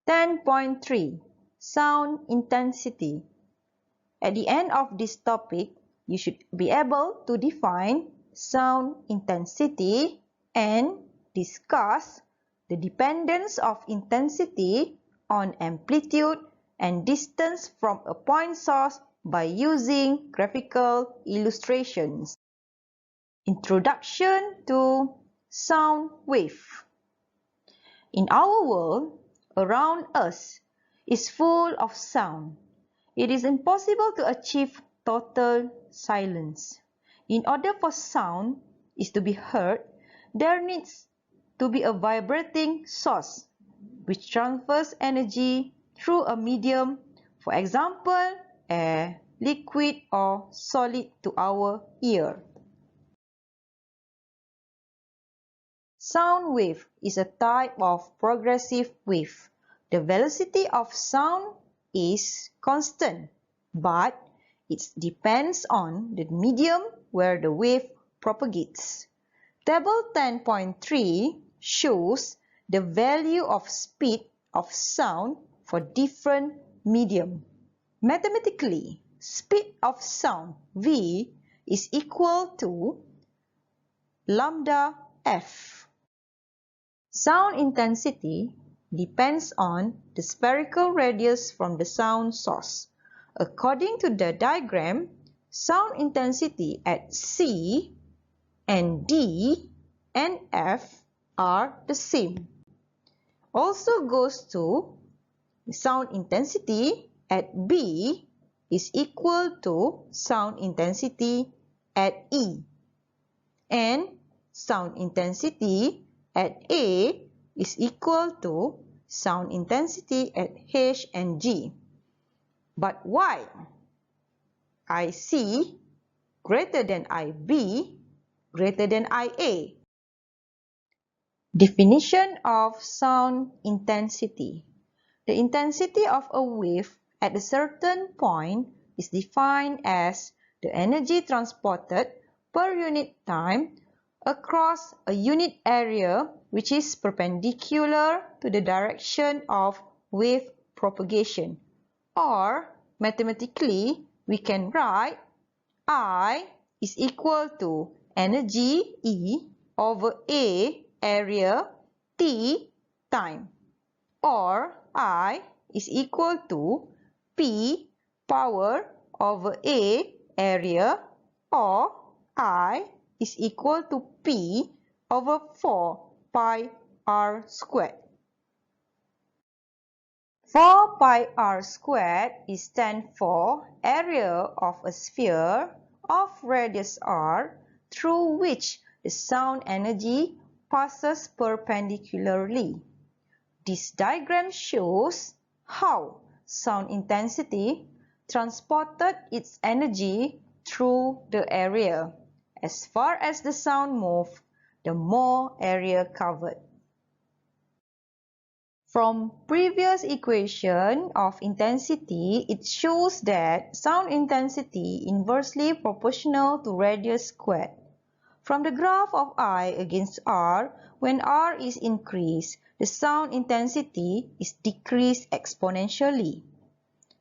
10.3 Sound intensity. At the end of this topic, you should be able to define sound intensity and discuss the dependence of intensity on amplitude and distance from a point source by using graphical illustrations. Introduction to sound wave. In our world, around us is full of sound. It is impossible to achieve total silence. In order for sound is to be heard, there needs to be a vibrating source which transfers energy through a medium, for example, air, liquid or solid to our ear. Sound wave is a type of progressive wave. The velocity of sound is constant, but it depends on the medium where the wave propagates. Table 10.3 shows the value of speed of sound for different medium. Mathematically, speed of sound V is equal to lambda f. Sound intensity depends on the spherical radius from the sound source. According to the diagram, sound intensity at C and D and F are the same. Also goes to sound intensity at B is equal to sound intensity at E, and sound intensity at A is equal to sound intensity at H and G. But why IC greater than IB greater than IA? Definition of sound intensity. The intensity of a wave at a certain point is defined as the energy transported per unit time across a unit area which is perpendicular to the direction of wave propagation. Or, mathematically, we can write I is equal to energy E over A area T time. Or, I is equal to P power over A area, or I is equal to P over 4 pi r squared. 4 pi r squared stands for area of a sphere of radius r through which the sound energy passes perpendicularly. This diagram shows how sound intensity transported its energy through the area. As far as the sound moved, the more area covered. From previous equation of intensity, it shows that sound intensity inversely proportional to radius squared. From the graph of I against R, when R is increased, the sound intensity is decreased exponentially.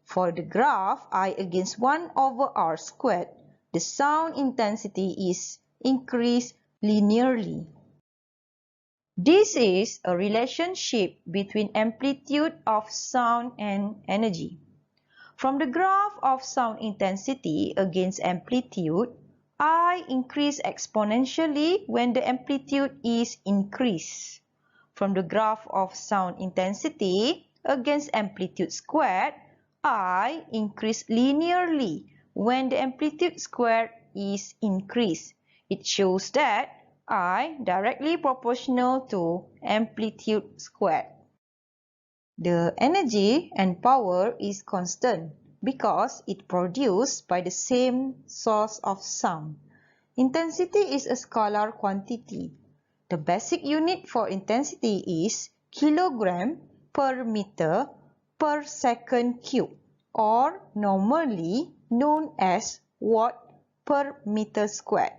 For the graph I against 1 over R squared, the sound intensity is increased linearly. This is a relationship between amplitude of sound and energy. From the graph of sound intensity against amplitude, I increase exponentially when the amplitude is increased. From the graph of sound intensity against amplitude squared, I increase linearly when the amplitude squared is increased. It shows that I directly proportional to amplitude squared. The energy and power is constant because it produced by the same source of sound. Intensity is a scalar quantity. The basic unit for intensity is kilogram per meter per second cube, or normally known as watt per meter squared.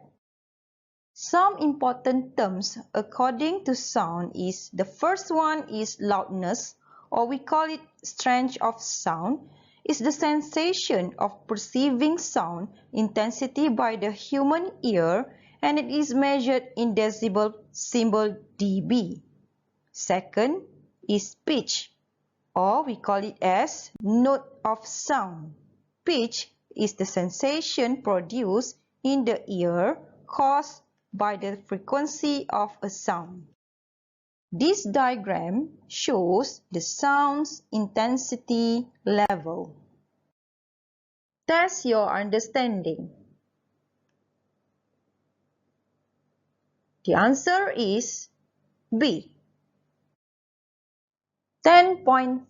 Some important terms according to sound is, the first one is loudness, or we call it strength of sound, is the sensation of perceiving sound intensity by the human ear, and it is measured in decibel symbol dB. Second is pitch, or we call it as note of sound. Pitch is the sensation produced in the ear caused by the frequency of a sound. This diagram shows the sound's intensity level. Test your understanding. The answer is B. 10.5.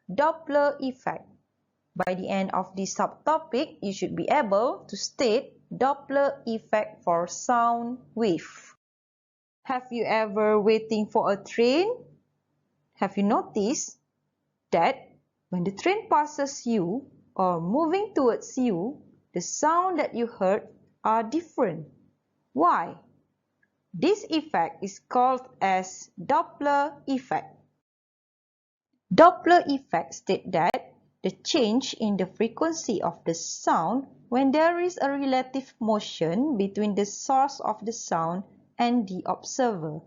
Doppler effect. By the end of this subtopic, you should be able to state Doppler effect for sound wave. Have you ever waiting for a train? Have you noticed that when the train passes you or moving towards you, the sound that you heard are different? Why? This effect is called as Doppler effect. Doppler effect states that the change in the frequency of the sound when there is a relative motion between the source of the sound and the observer.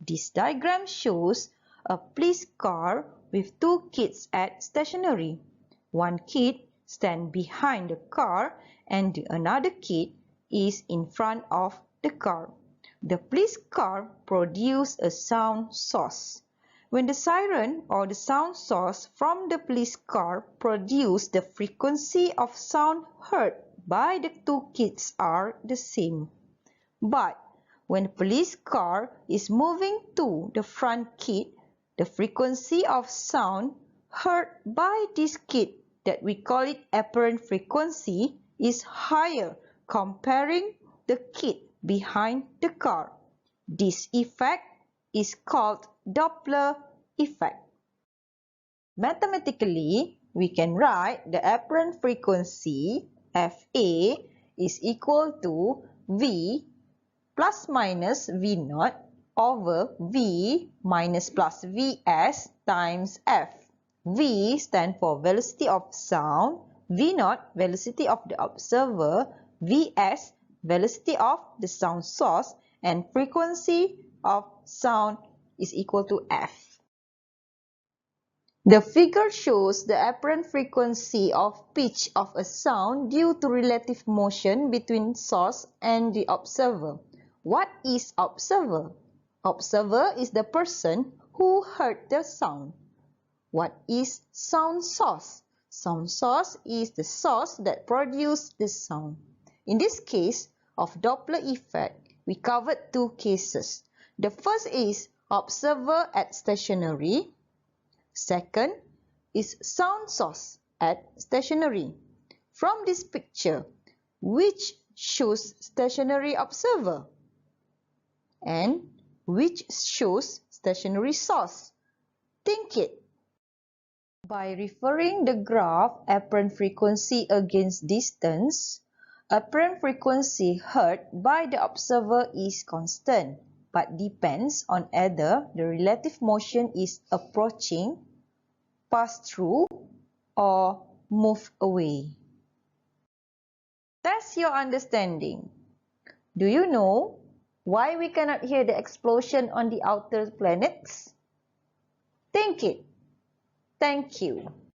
This diagram shows a police car with two kids at stationary. One kid stands behind the car and the another kid is in front of the car. The police car produces a sound source. When the siren or the sound source from the police car produces, the frequency of sound heard by the two kids are the same. But when the police car is moving to the front kid, the frequency of sound heard by this kid, that we call it apparent frequency, is higher comparing the kid behind the car. This effect is called Doppler effect. Mathematically, we can write the apparent frequency Fa is equal to V plus minus V0 over V minus plus Vs times F. V stands for velocity of sound, V0 velocity of the observer, Vs velocity of the sound source, and frequency of sound is equal to F. The figure shows the apparent frequency of pitch of a sound due to relative motion between source and the observer. What is observer? Observer is the person who heard the sound. What is sound source? Sound source is the source that produced the sound. In this case of Doppler effect, we covered two cases. The first is observer at stationary. Second is sound source at stationary. From this picture, which shows stationary observer and which shows stationary source? Think it. By referring the graph apparent frequency against distance, apparent frequency heard by the observer is constant, but depends on either the relative motion is approaching, pass through, or move away. Test your understanding. Do you know why we cannot hear the explosion on the outer planets? Think it. Thank you.